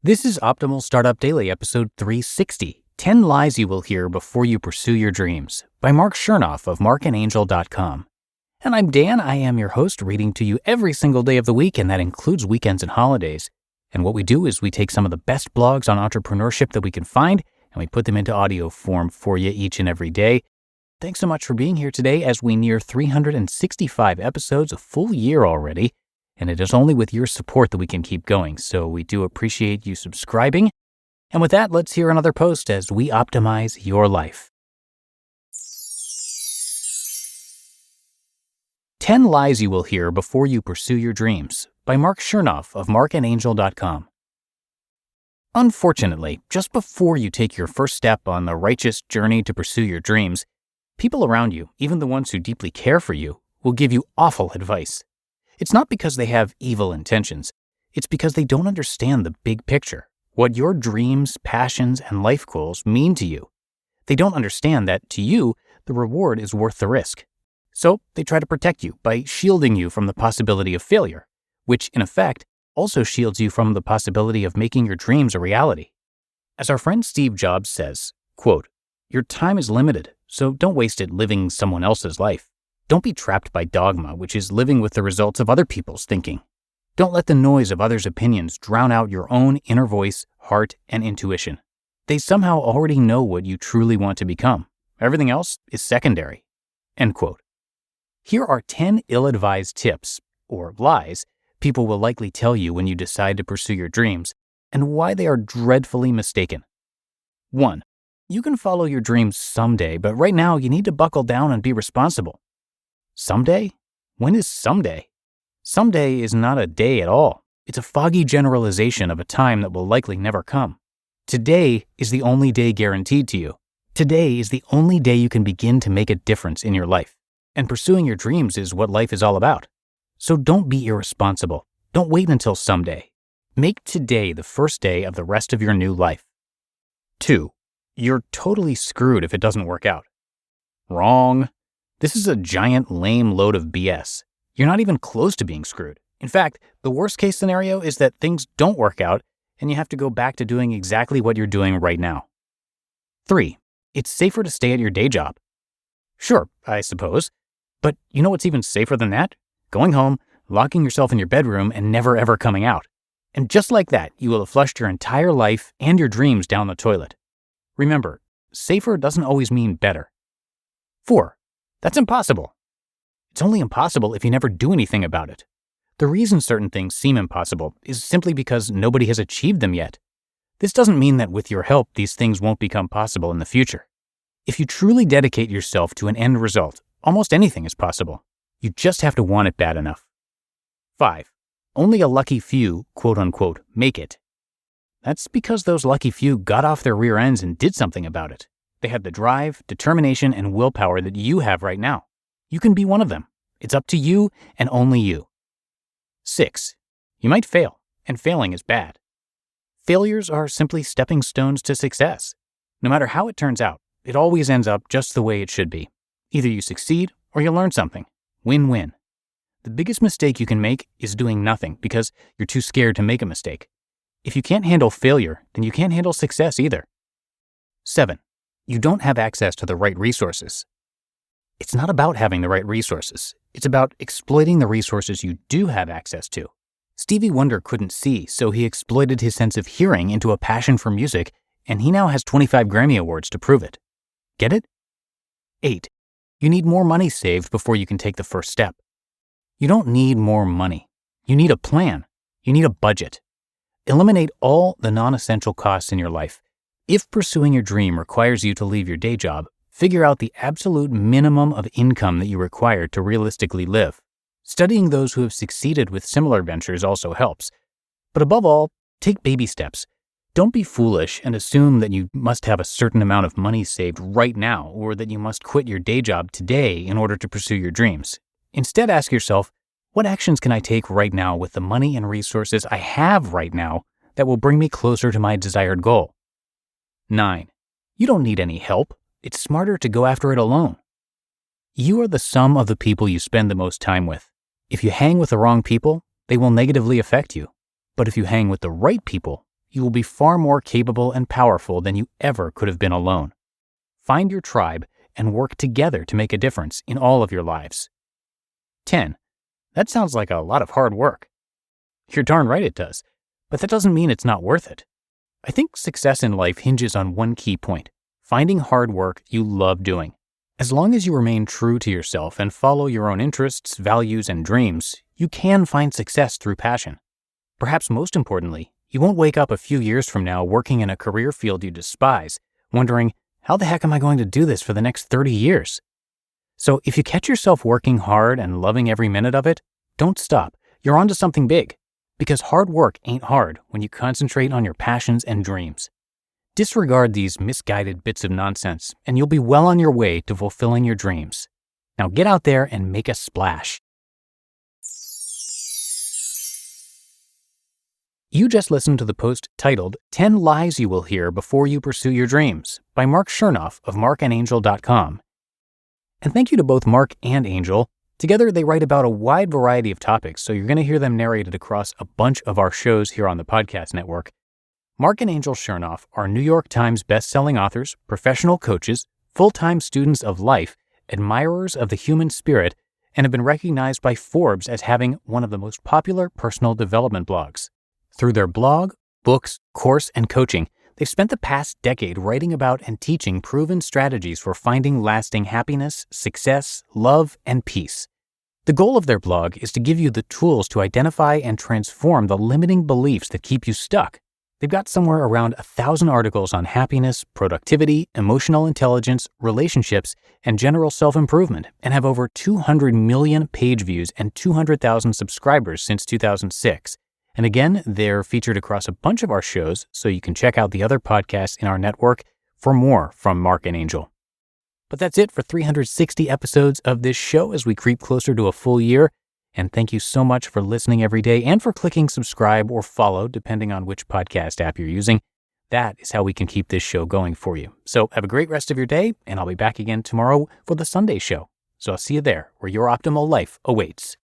This is Optimal Startup Daily, episode 360, 10 Lies You Will Hear Before You Pursue Your Dreams, by Marc Chernoff of marcandangel.com. And I'm Dan, I am your host, reading to you every single day of the week, and that includes weekends and holidays. And what we do is we take some of the best blogs on entrepreneurship that we can find, and we put them into audio form for you each and every day. Thanks so much for being here today as we near 365 episodes, a full year already. And it is only with your support that we can keep going, so we do appreciate you subscribing. And with that, let's hear another post as we optimize your life. 10 Lies You Will Hear Before You Pursue Your Dreams, by Marc Chernoff of marcandangel.com. Unfortunately, just before you take your first step on the righteous journey to pursue your dreams, people around you, even the ones who deeply care for you, will give you awful advice. It's not because they have evil intentions. It's because they don't understand the big picture, what your dreams, passions, and life goals mean to you. They don't understand that, to you, the reward is worth the risk. So they try to protect you by shielding you from the possibility of failure, which, in effect, also shields you from the possibility of making your dreams a reality. As our friend Steve Jobs says, quote, "Your time is limited, so don't waste it living someone else's life. Don't be trapped by dogma, which is living with the results of other people's thinking. Don't let the noise of others' opinions drown out your own inner voice, heart, and intuition. They somehow already know what you truly want to become. Everything else is secondary." End quote. Here are 10 ill-advised tips, or lies, people will likely tell you when you decide to pursue your dreams, and why they are dreadfully mistaken. 1. You can follow your dreams someday, but right now you need to buckle down and be responsible. Someday? When is someday? Someday is not a day at all. It's a foggy generalization of a time that will likely never come. Today is the only day guaranteed to you. Today is the only day you can begin to make a difference in your life. And pursuing your dreams is what life is all about. So don't be irresponsible. Don't wait until someday. Make today the first day of the rest of your new life. 2. You're totally screwed if it doesn't work out. Wrong. This is a giant lame load of BS. You're not even close to being screwed. In fact, the worst case scenario is that things don't work out and you have to go back to doing exactly what you're doing right now. 3. It's safer to stay at your day job. Sure, I suppose. But you know what's even safer than that? Going home, locking yourself in your bedroom, and never ever coming out. And just like that, you will have flushed your entire life and your dreams down the toilet. Remember, safer doesn't always mean better. 4. That's impossible. It's only impossible if you never do anything about it. The reason certain things seem impossible is simply because nobody has achieved them yet. This doesn't mean that with your help, these things won't become possible in the future. If you truly dedicate yourself to an end result, almost anything is possible. You just have to want it bad enough. 5. Only a lucky few, quote-unquote, make it. That's because those lucky few got off their rear ends and did something about it. They had the drive, determination, and willpower that you have right now. You can be one of them. It's up to you and only you. 6. You might fail, and failing is bad. Failures are simply stepping stones to success. No matter how it turns out, it always ends up just the way it should be. Either you succeed or you learn something. Win-win. The biggest mistake you can make is doing nothing because you're too scared to make a mistake. If you can't handle failure, then you can't handle success either. 7. You don't have access to the right resources. It's not about having the right resources. It's about exploiting the resources you do have access to. Stevie Wonder couldn't see, so he exploited his sense of hearing into a passion for music, and he now has 25 Grammy Awards to prove it. Get it? 8. You need more money saved before you can take the first step. You don't need more money. You need a plan. You need a budget. Eliminate all the non-essential costs in your life. If pursuing your dream requires you to leave your day job, figure out the absolute minimum of income that you require to realistically live. Studying those who have succeeded with similar ventures also helps. But above all, take baby steps. Don't be foolish and assume that you must have a certain amount of money saved right now or that you must quit your day job today in order to pursue your dreams. Instead, ask yourself, what actions can I take right now with the money and resources I have right now that will bring me closer to my desired goal? 9. You don't need any help. It's smarter to go after it alone. You are the sum of the people you spend the most time with. If you hang with the wrong people, they will negatively affect you. But if you hang with the right people, you will be far more capable and powerful than you ever could have been alone. Find your tribe and work together to make a difference in all of your lives. 10. That sounds like a lot of hard work. You're darn right it does, but that doesn't mean it's not worth it. I think success in life hinges on one key point: finding hard work you love doing. As long as you remain true to yourself and follow your own interests, values, and dreams, you can find success through passion. Perhaps most importantly, you won't wake up a few years from now working in a career field you despise, wondering, how the heck am I going to do this for the next 30 years? So if you catch yourself working hard and loving every minute of it, don't stop. You're onto something big. Because hard work ain't hard when you concentrate on your passions and dreams. Disregard these misguided bits of nonsense, and you'll be well on your way to fulfilling your dreams. Now get out there and make a splash. You just listened to the post titled 10 Lies You Will Hear Before You Pursue Your Dreams by Marc Chernoff of marcandangel.com. And thank you to both Marc and Angel. Together, they write about a wide variety of topics, so you're going to hear them narrated across a bunch of our shows here on the podcast network. Marc and Angel Chernoff are New York Times best-selling authors, professional coaches, full-time students of life, admirers of the human spirit, and have been recognized by Forbes as having one of the most popular personal development blogs. Through their blog, books, course, and coaching, they've spent the past decade writing about and teaching proven strategies for finding lasting happiness, success, love, and peace. The goal of their blog is to give you the tools to identify and transform the limiting beliefs that keep you stuck. They've got somewhere around 1,000 articles on happiness, productivity, emotional intelligence, relationships, and general self-improvement, and have over 200 million page views and 200,000 subscribers since 2006. And again, they're featured across a bunch of our shows, so you can check out the other podcasts in our network for more from Marc and Angel. But that's it for 360 episodes of this show as we creep closer to a full year. And thank you so much for listening every day and for clicking subscribe or follow, depending on which podcast app you're using. That is how we can keep this show going for you. So have a great rest of your day, and I'll be back again tomorrow for the Sunday show. So I'll see you there, where your optimal life awaits.